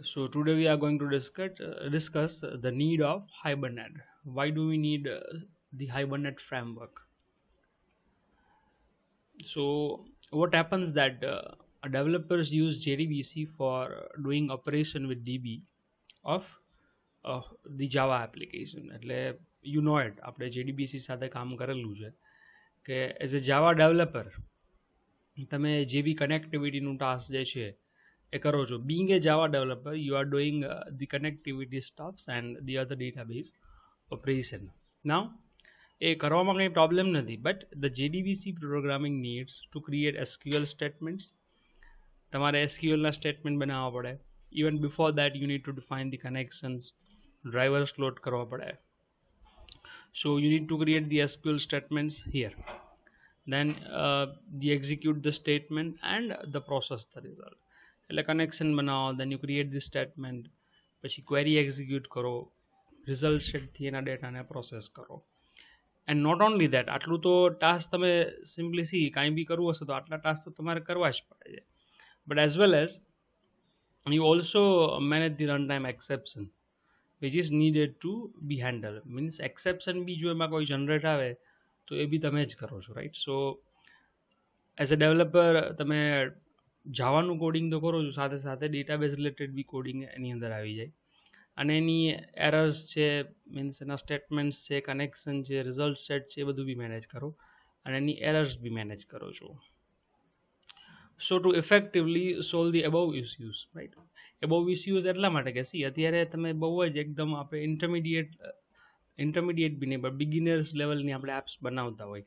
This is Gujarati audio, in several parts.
So today we are going to discuss the need of Hibernate. Why do we need the Hibernate framework? So what happens that developers use JDBC for doing operation with DB of the Java application. એટલે you know it, આપણે JDBC સાથે કામ કરેલું છે કે એઝ એ જાવા ડેવલપર તમે જે બી કનેક્ટિવિટીનું ટાસ્ક જે છે એ કરો છો. Being a Java developer, you are doing the connectivity stuffs and the other database operation. Now, એ કરવામાં કંઈ પ્રોબ્લેમ નથી, but the JDBC programming needs to create SQL statements. તમારે SQL ના સ્ટેટમેન્ટ બનાવવા પડે. Even before that, you need to define the connections, drivers load કરવા પડે. So you need to create the SQL statements here. Then the execute the statement and the process the result. એટલે કનેક્શન બનાવો, then you create the statement, પછી query execute કરો, result સેટથી એના ડેટાને પ્રોસેસ કરો. એન્ડ નોટ ઓનલી દેટ, આટલું તો ટાસ્ક તમે સિમ્પલી કાંઈ બી કરવું હશે તો આટલા ટાસ્ક તો તમારે કરવા જ પડે છે. But as well as you also manage the runtime exception which is needed to be handled. Means exception બી જો એમાં કોઈ જનરેટ આવે તો એ બી તમે જ કરો છો, right? So as a developer તમે જાવાનું કોડિંગ તો કરો છો, સાથે સાથે ડેટાબેઝ રિલેટેડ બી કોડિંગ એની અંદર આવી જાય અને એની એરર્સ છે, મીન્સ એના સ્ટેટમેન્ટ્સ છે, કનેક્શન છે, રિઝલ્ટ સેટ છે, એ બધું બી મેનેજ કરો અને એની એરર્સ બી મેનેજ કરો છો. So to effectively solve the above issues, right? Above issues એટલા માટે કે અત્યારે તમે બહુ જ એકદમ આપણે ઇન્ટરમીડિયેટ બી નહીં પણ બિગિનર્સ લેવલની આપણે એપ્સ બનાવતા હોય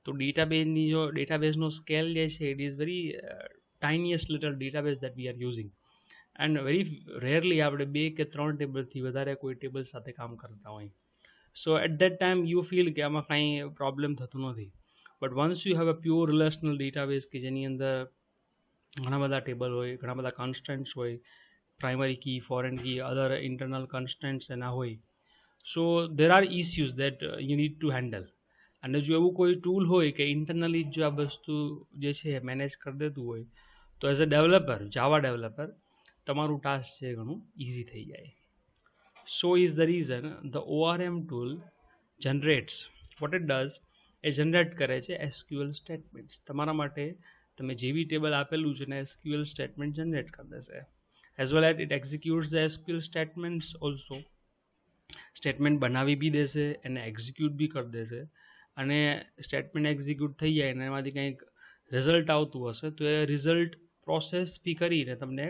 તો ડેટાબેઝનો સ્કેલ જે છે it is very tiniest little database that we are using, and very rarely આપણે 2 કે 3 ટેબલથી વધારે કોઈ ટેબલ સાથે કામ કરતા હોય. So at that time you feel કે આમાં કાંઈ પ્રોબ્લેમ થતું નથી. But once you have a pure relational database કે જેની અંદર ઘણા બધા ટેબલ હોય, ઘણા બધા કન્સ્ટન્ટ્સ હોય, primary key, foreign key, other internal constants એના હોય. So there are issues that you need to handle. અને જો એવું કોઈ ટૂલ હોય કે ઇન્ટરનલી જો આ વસ્તુ જે છે મેનેજ કરી દેતું હોય તો as a developer, Java developer, તમારું ટાસ્ક છે ઘણું ઇઝી થઈ જાય. So is the reason the ORM tool generates what it does, એ જનરેટ કરે છે SQL સ્ટેટમેન્ટ્સ તમારા માટે. તમે જે બી ટેબલ આપેલું છે ને SQL સ્ટેટમેન્ટ જનરેટ કરી દેશે. As well as it executes the SQL statements also. Statement બનાવી બી દેશે, એને એક્ઝિક્યુટ બી કરી દેશે, અને સ્ટેટમેન્ટ એક્ઝિક્યુટ થઈ જાય અને એમાંથી કંઈક રિઝલ્ટ આવતું હશે તો એ રિઝલ્ટ પ્રોસેસ બી કરીને તમને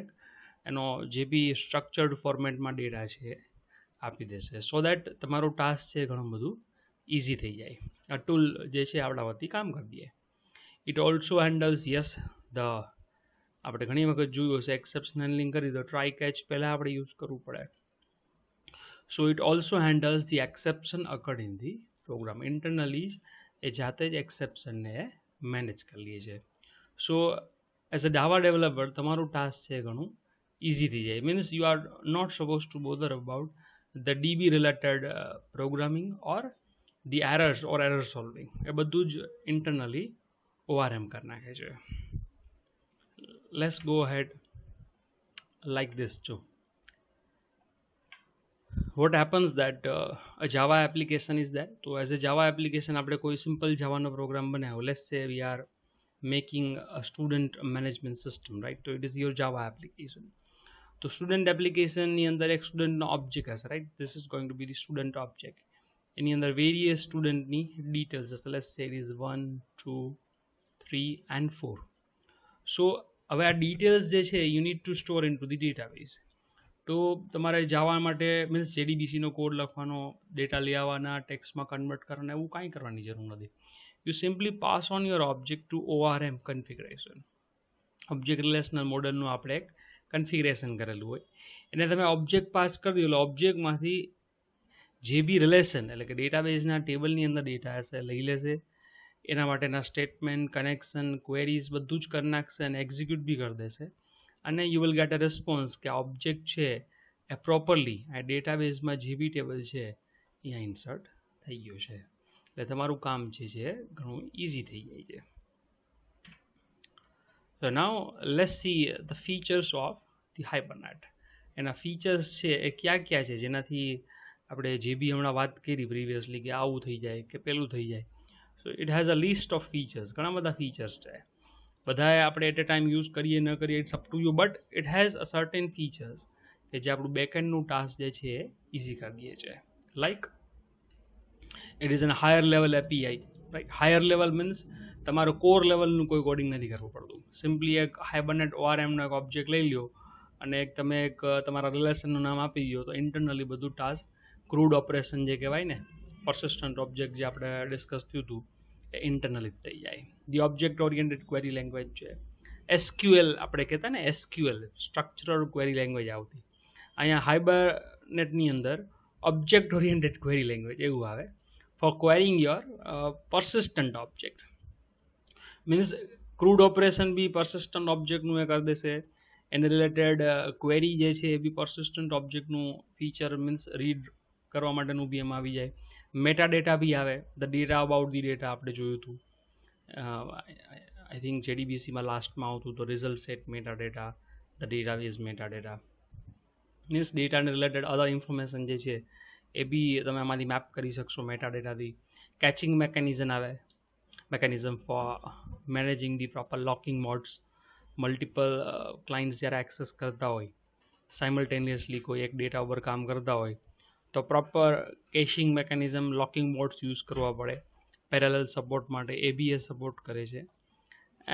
એનો જે બી સ્ટ્રક્ચર્ડ ફોર્મેટમાં ડેટા છે આપી દેશે. સો દેટ તમારું ટાસ્ક છે ઘણું બધું ઇઝી થઈ જાય. આ ટૂલ જે છે આપણા વતી કામ કરી દે. It also handles, yes, the આપણે ઘણી વખત જોયું હશે એક્સેપ્શન હેન્ડલિંગ કરી તો ટ્રાય કેચ પહેલાં આપણે યુઝ કરવું પડે. So it also handles the exception occurred in the program. Internally એ જાતે જ એક્સેપ્શનને મેનેજ કરી લે છે. So as a Java developer તમારું ટાસ્ક છે ઘણું ઇઝી થઈ જાય. Means you are not suppose to bother about the DB related programming or the errors or error solving. એ બધું જ ઇન્ટરનલી ORM કરી નાખે છે. Let's go head like this too. what happens that a Java application is there. So as a Java application આપણે કોઈ simple Java નો program બનાવ્યો. Let's say we are making a student management system, right? So it is your Java application. તો સ્ટુડન્ટ એપ્લિકેશનની અંદર એક સ્ટુડન્ટનો ઓબ્જેક્ટ હશે, right? This is going to be the student object. એની અંદર વેરિયસ સ્ટુડન્ટની ડિટેલ્સ હશે. Let's say it is 1, 2, 3 and 4. So હવે આ ડિટેલ્સ જે છે you need to store in to the database. તો તમારે જાવા માટે મીન્સ JDBCનો કોડ લખવાનો, ડેટા લઈ આવવાના, ટેક્સ્ટમાં કન્વર્ટ કરવાના, એવું કાંઈ કરવાની જરૂર નથી. You simply pass on your object to ORM configuration. Object relational મોડલનું આપણે એક કન્ફિગરેશન કરેલું હોય એને તમે ઓબ્જેક્ટ પાસ કરી દો એટલે ઓબ્જેક્ટમાંથી જે બી રિલેશન એટલે કે ડેટાબેઝના ટેબલની અંદર ડેટા હશે લઈ લેશે, એના માટેના સ્ટેટમેન્ટ, કનેક્શન, ક્વેરીઝ બધું જ કરી નાખશે અને એક્ઝિક્યુટ બી કરી દેશે. અને you will get a response કે આ ઓબ્જેક્ટ છે એ પ્રોપરલી આ ડેટાબેઝમાં જે બી ટેબલ છે અહીંયા ઇન્સર્ટ થઈ ગયો છે. એટલે તમારું કામ જે છે ઘણું ઇઝી થઈ જાય છે. So now let's see the features of the Hibernate. એના ફીચર્સ છે એ ક્યાં ક્યાં છે, જેનાથી આપણે જે બી હમણાં વાત કરી પ્રિવિયસલી કે આવું થઈ જાય કે પેલું થઈ જાય. So it has a list of features, ઘણા બધા ફીચર્સ છે. બધાએ આપણે એટ અ ટાઈમ યુઝ કરીએ ન કરીએ it's up to you, but it has a certain features કે જે આપણું બેકએન્ડનું ટાસ્ક જે છે એ ઇઝી કરી દે છે. Like it is an higher level API, right. Higher level means તમારું કોર લેવલનું કોઈ કોડિંગ નથી કરવું પડતું. સિમ્પલી એક હાઇબરનેટ ઓઆરએમનો એક ઓબ્જેક્ટ લઈ લો અને એક તમે એક તમારા રિલેશનનું નામ આપી દો, તો ઇન્ટરનલી બધું ટાસ્ક ક્રૂડ ઓપરેશન જે કહેવાય ને, persistent ઓબ્જેક્ટ જે આપણે ડિસ્કસ થયું હતું એ ઇન્ટરનલી થઈ જાય. The object oriented query language છે. એસક્યુએલ આપણે કહેતા ને, એસક્યુએલ સ્ટ્રક્ચરલ ક્વેરી લેંગ્વેજ આવતી. અહીંયા હાઇબરનેટની અંદર ઓબ્જેક્ટ ઓરિએન્ટેડ ક્વેરી લેંગ્વેજ એવું આવે for querying your persistent object. Means CRUD operation બી persistent ઓબ્જેક્ટનું એ કરી દેશે, એને રિલેટેડ ક્વેરી જે છે એ બી persistent ઓબ્જેક્ટનું ફીચર મીન્સ રીડ કરવા માટેનું બી એમાં આવી જાય. મેટા ડેટા બી આવે, the data about the data આપણે જોયું હતું. આઈ થિંક જેડીબીસીમાં લાસ્ટમાં આવતું તો result set meta data, the data is meta data. Means ડેટાને રિલેટેડ અધર ઇન્ફોર્મેશન જે છે એ બી તમે આમાંથી મેપ કરી શકશો મેટા ડેટાથી. Caching mechanism for managing the proper locking modes. Multiple clients જ્યારે એક્સેસ કરતા હોય, સાયમલ્ટેનિયસલી કોઈ એક ડેટા ઉપર કામ કરતા હોય, તો proper caching mechanism, locking modes use કરવા પડે. પેરેલલ સપોર્ટ માટે એબીએસ સપોર્ટ કરે છે.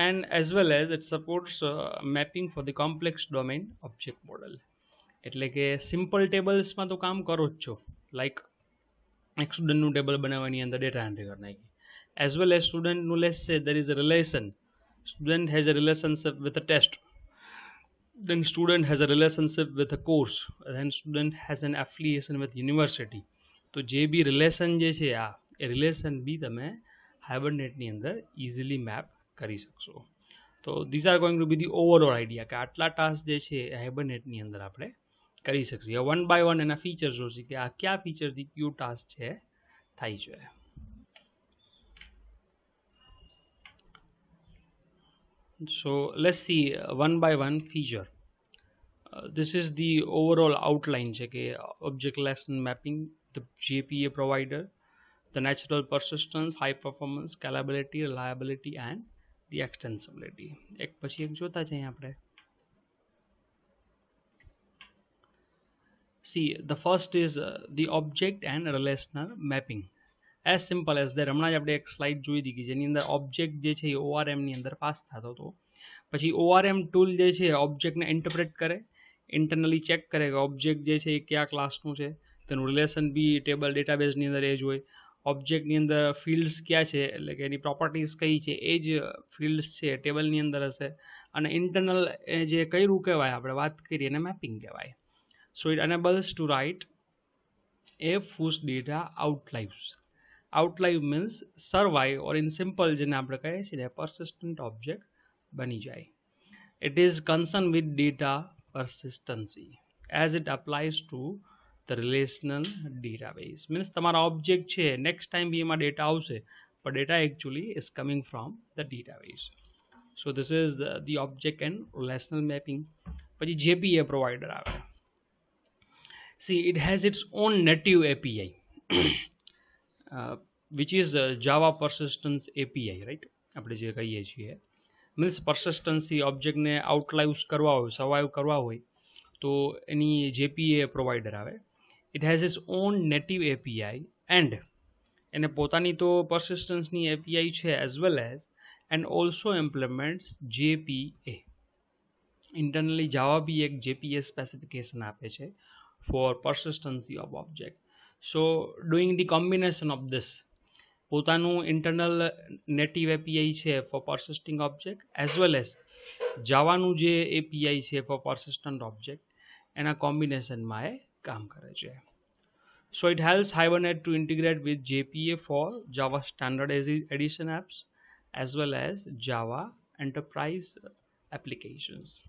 And as well as it supports mapping for the complex domain object model. એટલે કે સિમ્પલ ટેબલ્સમાં તો કામ કરો જ છો, લાઈક એક સ્ટુડન્ટનું ટેબલ બનાવવાની અંદર ડેટા એન્ટ્રી કરી નાખી. એઝ વેલ એઝ સ્ટુડન્ટનું લેટ્સ સે there is a relation, student has a relationship with a test, then student has a relationship with a course, then student has an affiliation with university. તો જે બી રિલેશન જે છે એ રિલેશન બી તમે હાઇબરનેટની અંદર ઇઝીલી મેપ કરી શકશો. તો these are going to be the overall idea કે આટલા ટાસ્ક જે છે એ હાઇબરનેટની અંદર આપણે કરી શકીએ. વન બાય વન એના ફીચર્સ જોશે કે આ કયા ફીચરથી કયું ટાસ્ક છે થાય છે. So let's see one by one feature. This is the overall outline છે કે object lesson mapping, the JPA provider, the natural persistence, high performance, scalability, reliability and the extensibility. એક પછી એક જોતા જઈએ આપણે. See, the first is the object and relational mapping. As simple as that. હમણાં જ આપણે એક સ્લાઇડ જોઈ હતી કે જેની અંદર ઓબ્જેક્ટ જે છે એ ઓઆરએમની અંદર પાસ થતો હતો. પછી ઓઆરએમ ટૂલ જે છે ઓબ્જેક્ટને ઇન્ટરપ્રેટ કરે, ઇન્ટરનલી ચેક કરે કે ઓબ્જેક્ટ જે છે એ કયા ક્લાસનું છે, તેનું રિલેશન બી ટેબલ ડેટાબેઝની અંદર એ જ હોય. ઓબ્જેક્ટની અંદર ફિલ્ડ્સ ક્યાં છે, એટલે કે એની પ્રોપર્ટીઝ કઈ છે એ જ ફિલ્ડ્સ છે ટેબલની અંદર હશે. અને ઇન્ટરનલ જે કયું કહેવાય આપણે વાત કરીએ એને મેપિંગ કહેવાય. So it enables to write f whose data outlives. Outlive means survive, or in simple જેને આપણે કહીએ છીએ persistent object બની જાય. It is concerned with data persistency as it applies to the relational database. Means તમારા ઓબ્જેક્ટ છે નેક્સ્ટ ટાઈમ બી એમાં ડેટા આવશે, પણ data actually is coming from the database. So this is the object and relational mapping. પછી જેપીએ પ્રોવાઈડર આવે. See, it has its own native API, which is Java Persistence API, right? આપણે જે કહીએ છીએ મીન્સ પર્સિસ્ટન્સી ઓબ્જેક્ટને આઉટલાઇવ્સ કરવા હોય, સર્વાઈવ કરવા હોય તો એની જેપીએ પ્રોવાઈડર આવે. It has its own native API and એને પોતાની તો પર્સિસ્ટન્સની એપીઆઈ છે as well as and also implements JPA. Internally Java બી એક જેપીએ સ્પેસિફિકેશન આપે છે for persistency of object. So doing the combination of this, પોતાનું ઇન્ટરનલ નેટિવ એપીઆઈ છે four persisting object as well as જાવાનું જે એપીઆઈ છે ફોર persistent object, એના કોમ્બિનેશનમાં એ કામ કરે છે. So it helps Hibernate to integrate with JPA for Java standard edition apps as well as Java enterprise applications.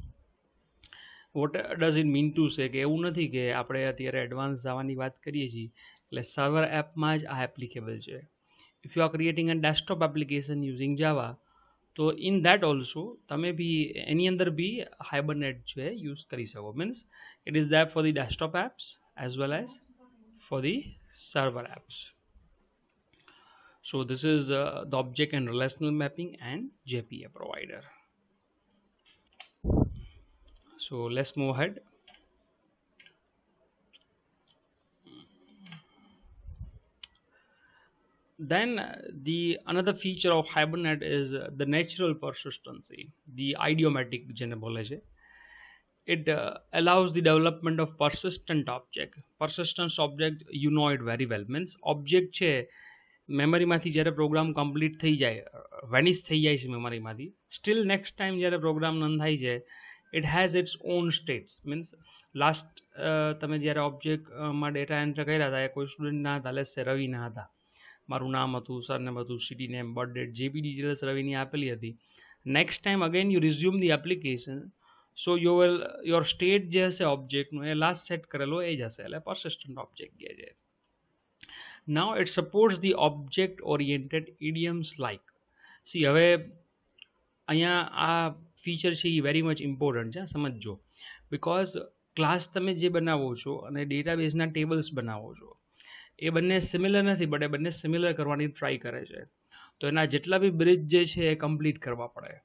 What does it mean to say કે એવું નથી કે આપણે અત્યારે એડવાન્સ જવાની વાત કરીએ છીએ એટલે સર્વર એપમાં જ આ એપ્લિકેબલ છે. If you are creating a desktop application using Java, तो इन दैट ऑल्सो તમે બી એની અંદર બી હાઇબરનેટ છે યુઝ કરી શકો means it is there for the desktop apps as well as for the server apps. So this is the object and relational mapping and JPA provider. So let's move ahead. Then the another feature of Hibernate is the natural persistency, the idiomatic generalization. It allows the development of persistent object. Persistent object, you know it very well, means object છે મેમરીમાંથી જ્યારે પ્રોગ્રામ કમ્પ્લીટ થઈ જાય વેનિશ થઈ જાય છે મેમરીમાંથી સ્ટીલ નેક્સ્ટ ટાઈમ જ્યારે પ્રોગ્રામ રન થાય છે it has its on states means last તમે જ્યારે ઓબ્જેક્ટમાં ડેટા એન્ટર કર્યા હતા એ કોઈ સ્ટુડન્ટના હતા લેટ્સ સે રવિના હતા મારું નામ હતું સરનેમ હતું સિટી નેમ બર્થ ડેટ જે બી ડિટેલ્સ રવિની આપેલી હતી next time again you resume the application so your state જે હશે ઓબ્જેક્ટનું એ લાસ્ટ સેટ કરેલો એ જ હશે એટલે persistent object કહે છે. Now it supports the object oriented idioms like see હવે અહીંયા આ ફીચર છે એ વેરી મચ ઇમ્પોર્ટન્ટ છે સમજજો બિકોઝ ક્લાસ તમે જે બનાવો છો અને ડેટાબેઝના ટેબલ્સ બનાવો છો એ બંને સિમિલર નથી બટ એ બંને સિમિલર કરવાની ટ્રાય કરે છે તો એના જેટલા બી બ્રિજ જે છે એ કમ્પ્લીટ કરવા પડે.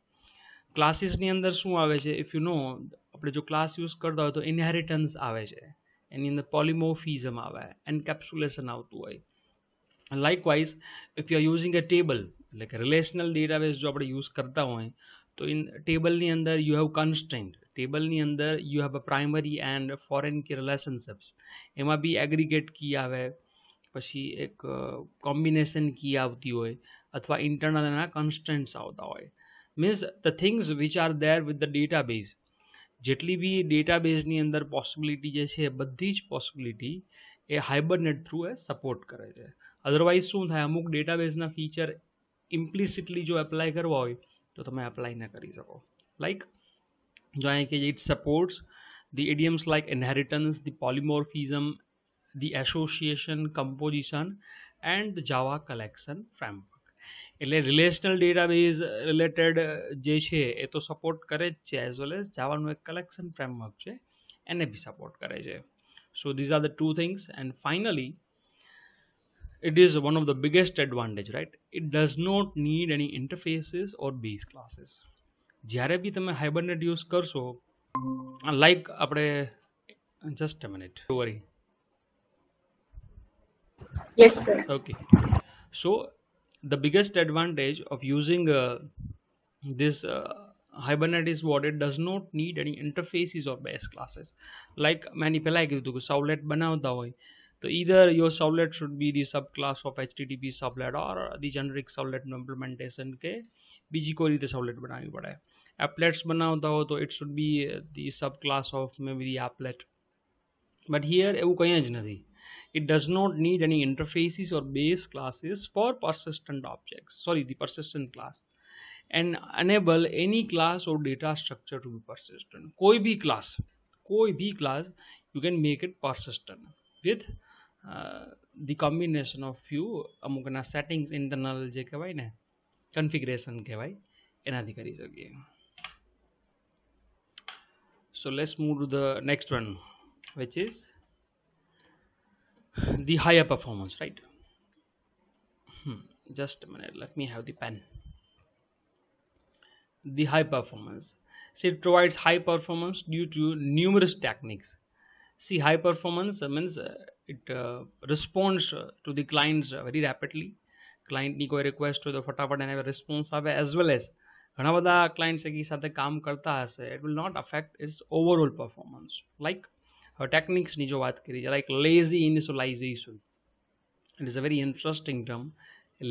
ક્લાસીસની અંદર શું આવે છે ઇફ યુ નો આપણે જો ક્લાસ યુઝ કરતા હોય તો ઇનહેરિટન્સ આવે છે એની અંદર પોલિમોર્ફિઝમ આવે એન્કેપ્સ્યુલેશન આવતું હોય. Likewise, if you are using a table like a relational database જો આપણે યુઝ કરતા હોય તો ઇન ટેબલની અંદર you have constraint, ટેબલની અંદર you have a primary and foreign key relationships. એમાં બી aggregate key આવે પછી એક combination key આવતી હોય અથવા internal એના constraints આવતા હોય. Means the things which are there with the database જેટલી બી ડેટાબેઝની અંદર પોસિબિલિટી જે છે બધી જ પોસિબિલિટી એ હાઇબરનેટ થ્રુ એ સપોર્ટ કરે છે. અધરવાઇઝ શું થાય અમુક ડેટાબેઝના ફીચર ઇમ્પ્લિસિટલી જો એપ્લાય કરવા હોય તો તમે એપ્લાય ન કરી શકો. લાઈક જો અહીં કે it supports the idioms like inheritance, the polymorphism, the association, composition and Java collection framework. એટલે રિલેશનલ ડેટાબેઝ રિલેટેડ જે છે એ તો સપોર્ટ કરે જ છે એઝ વેલ એઝ જાવાનું એક કલેક્શન ફ્રેમવર્ક છે એને બી સપોર્ટ કરે છે. So these are the two things and finally it is one of the biggest advantage, right? It does not need any interfaces or base classes. જ્યારે બી તમે હાઇબરનેટ યુઝ કરશો લાઈક આપણે just a minute, don't worry. Yes, sir. Okay, so the biggest advantage of using this Hibernate is what it does not need any interfaces or base classes. Like मैंने पहला कही थी कि servlet बनाता हो तो either your servlet should be the subclass of HTTP servlet or the generic servlet implementation के बीजी कोई रीते servlet बनानी पड़े. Applets बनाता हो तो it should be the subclass of maybe the applet. But here એવું કંઈ જ નથી. It does not need any interfaces or base classes for persistent objects. Sorry, the persistent class. And enable any class or data structure to be persistent. कोई भी class you can make it persistent with the combination of few અમુકના settings internal જે કહેવાય ને configuration કહેવાય એનાથી કરી શકીએ. So let's move to the next one, which is the higher performance, right? Just a minute, let me have the pen. The high performance. See, it provides high performance due to numerous techniques. See, high performance means it responds to the clients very rapidly. Client ની કોઈ રિક્વેસ્ટ હોય તો ફટાફટ એને રિસ્પોન્સ આવે as well as ઘણા બધા ક્લાયન્ટ્સ એકી સાથે કામ કરતા હશે it will not affect its overall performance. Like ટેકનિક્સની જો વાત કરીએ like lazy initialization. It is a very interesting term.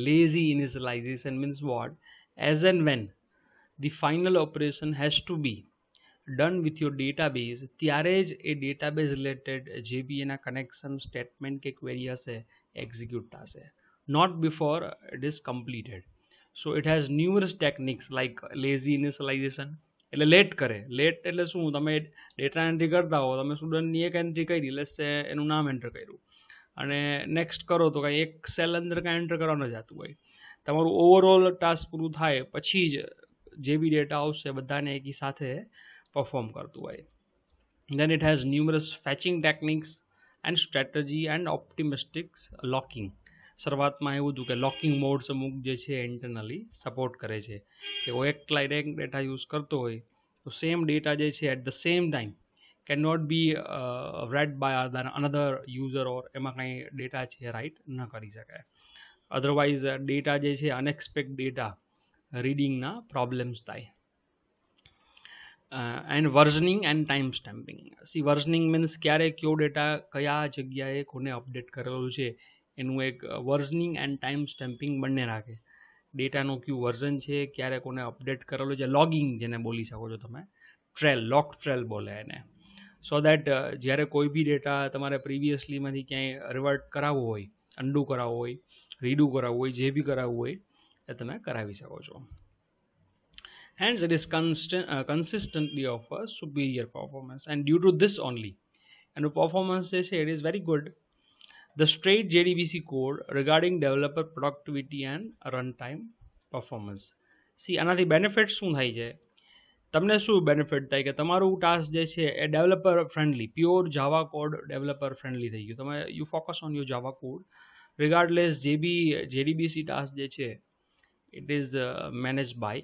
Lazy initialization means what? As and when the final operation has to be done with your database ત્યારે જ એ database related જે બી એના connection statement કે query હશે execute થશે, not before it is completed. So it has numerous techniques like lazy initialization. એટલે લેટ કરે. લેટ એટલે શું? તમે ડેટા એન્ટ્રી કરતા હો, તમે સ્ટુડન્ટની એક એન્ટ્રી કરી, લેટ્સ સે એનું નામ એન્ટર કર્યું અને નેક્સ્ટ કરો તો કાંઈ એક સેલ અંદર કાંઈ એન્ટર કરવાનું જતું હોય, તમારું ઓવરઓલ ટાસ્ક પૂરું થાય પછી જ જે બી ડેટા આવશે બધાને એકી સાથે પરફોર્મ કરતું હોય. Then it has numerous fetching techniques and strategy and optimistic locking. શરૂઆતમાં એવું હતું કે લોકિંગ મોડ્સ અમુક જે છે ઇન્ટરનલી સપોર્ટ કરે છે કે હું એક ડેટા યુઝ કરતો હોય તો સેમ ડેટા જે છે at the same time can not be read by another user or એમાં કંઈ ડેટા છે રાઇટ ન કરી શકાય. અધરવાઇઝ ડેટા જે છે અનએક્સપેક્ટ ડેટા રીડિંગના પ્રોબ્લેમ્સ થાય. And versioning and time stamping. See versioning means ક્યારે કયો ડેટા કયા જગ્યાએ કોને અપડેટ કરેલું છે એનું એક વર્ઝનિંગ એન્ડ ટાઈમ સ્ટેમ્પિંગ બંને રાખે. ડેટાનું કયું વર્ઝન છે, ક્યારે કોને અપડેટ કરેલું છે, લોગિંગ જેને બોલી શકો છો તમે, ટ્રેલ, લોક ટ્રેલ બોલે એને. સો દેટ જ્યારે કોઈ બી ડેટા તમારે પ્રીવિયસલીમાંથી ક્યાંય રિવર્ટ કરાવવું હોય, અન્ડુ કરાવવું હોય, રીડુ કરાવવું હોય, જે બી કરાવવું હોય એ તમે કરાવી શકો છો. Hence, it is consistently of a superior performance, and due to this only, and the performance they say it is very good. The straight JDBC code regarding developer productivity and runtime performance. See, આનાથી બેનિફિટ શું થાય છે, તમને શું બેનિફિટ થાય કે તમારું ટાસ્ક જે છે એ developer friendly, pure Java code developer friendly થઈ ગયું. તમે you focus on your Java code regardless જે બી JDBC ટાસ્ક જે છે it is managed by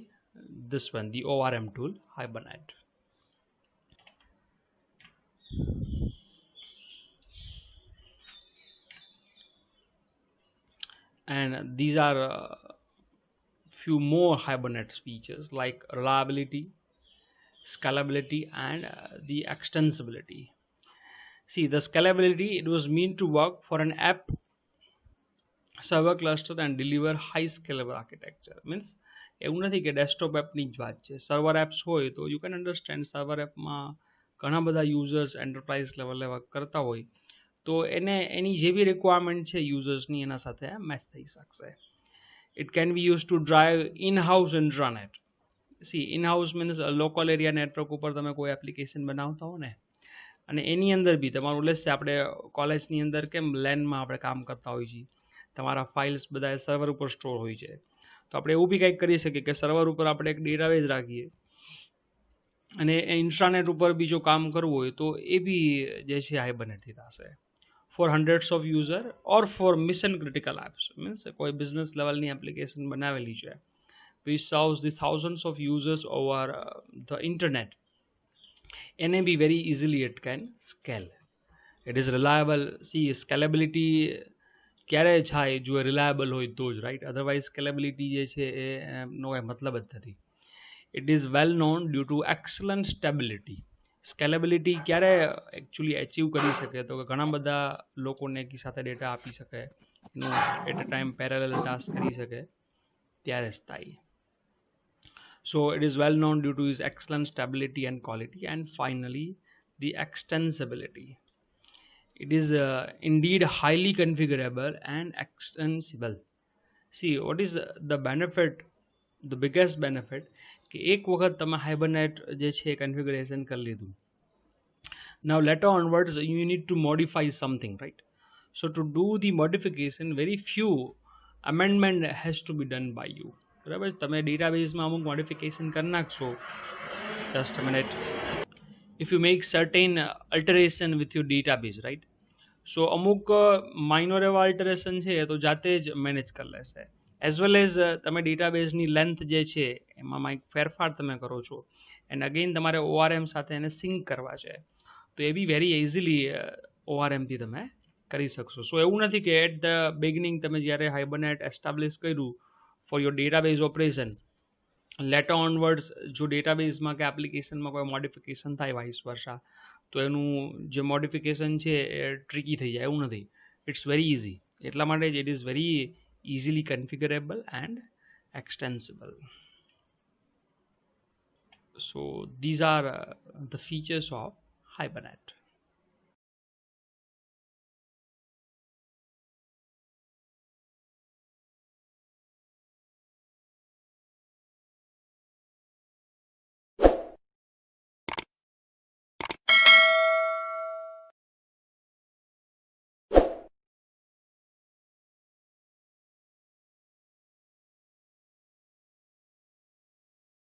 this one, the ORM tool Hibernate. And these are few more Hibernate features like reliability, scalability, and the extensibility. See, the scalability, it was meant to work for an app server cluster and deliver high scalable architecture. Means એવું નથી કે ડેસ્કટોપ એપની જ વાત છે. સર્વર એપ્સ હોય તો યુ કેન અન્ડરસ્ટેન્ડ સર્વર એપમાં ઘણા બધા યુઝર્સ એન્ટરપ્રાઇઝ લેવલે વર્ક કરતા હોય તો એને એની જે બી રિક્વાયરમેન્ટ છે યુઝર્સની એના સાથે મેચ થઈ શકશે. It can be use to drive in house intranet. See in house means local area network ઉપર તમે કોઈ એપ્લિકેશન બનાવતા હો ને અને એની અંદર બી તમારું લેશે આપણે કોલેજની અંદર કેમ લેનમાં આપણે કામ કરતા હોઈએ છીએ, તમારા ફાઇલ્સ બધા સર્વર ઉપર સ્ટોર હોય છે, તો આપણે એવું બી કંઈક કરી શકીએ કે સર્વર ઉપર આપણે એક ડેટાબેઝ રાખીએ અને ઇન્ટ્રાનેટ ઉપર બી જો કામ કરવું હોય તો એ બી જે છે હાઇબરનેટથી થશે for hundreds of user or for mission critical apps. Means કોઈ બિઝનેસ લેવલની એપ્લિકેશન બનાવેલી છે which serves the thousands of users over the internet, એને બી very easily it can scale. It is reliable. See, scalability ક્યારે થાય જો રિલાયબલ હોય તો જ, રાઈટ? અધરવાઇઝ સ્કેલેબિલિટી જે છે એનો કંઈ મતલબ જ નથી. It is well known due to excellent stability. Scalability ક્યારે એકચ્યુઅલી અચીવ કરી શકે તો કે ઘણા બધા લોકોને એકી સાથે ડેટા આપી શકે, એનું at a time parallel task કરી શકે ત્યારે જ થાય. So it is well known due to its excellent stability and quality. And finally, the extensibility. It is indeed highly configurable and extensible. See, what is the benefit, the biggest benefit, કે એક વખત તમે હાઇબરનેટ જે છે કન્ફિગરેશન કરી લીધું. Now later onwards you need to modify something, right? So to do the modification, very few amendment has to be done by you. બરાબર, તમે ડેટાબેઝમાં અમુક મોડિફિકેશન કરી નાખશો. Just a minute. if you make certain alteration with your database, right? So અમુક માઇનોર એવા અલ્ટરેશન છે તો જાતે જ મેનેજ કરી લેશે. એઝ વેલ એઝ તમે ડેટાબેઝની લેન્થ જે છે એમાં એક ફેરફાર તમે કરો છો એન્ડ અગેન તમારે ORM સાથે એને સિંક કરવા છે તો એ બી વેરી ઇઝીલી ORMથી તમે કરી શકશો. સો એવું નથી કે એટ ધ બિગિનિંગ તમે જ્યારે હાઇબરનેટ એસ્ટાબ્લિશ કર્યું for your database operation, letter onwards જો ડેટાબેઝમાં કે એપ્લિકેશનમાં કોઈ મોડિફિકેશન થાય વાઇસ વર્ષા તો એનું જે મોડિફિકેશન છે એ ટ્રિકી થઈ જાય, એવું નથી. It's very easy. એટલા માટે જ it is very easily configurable and extensible. So these are the features of Hibernate.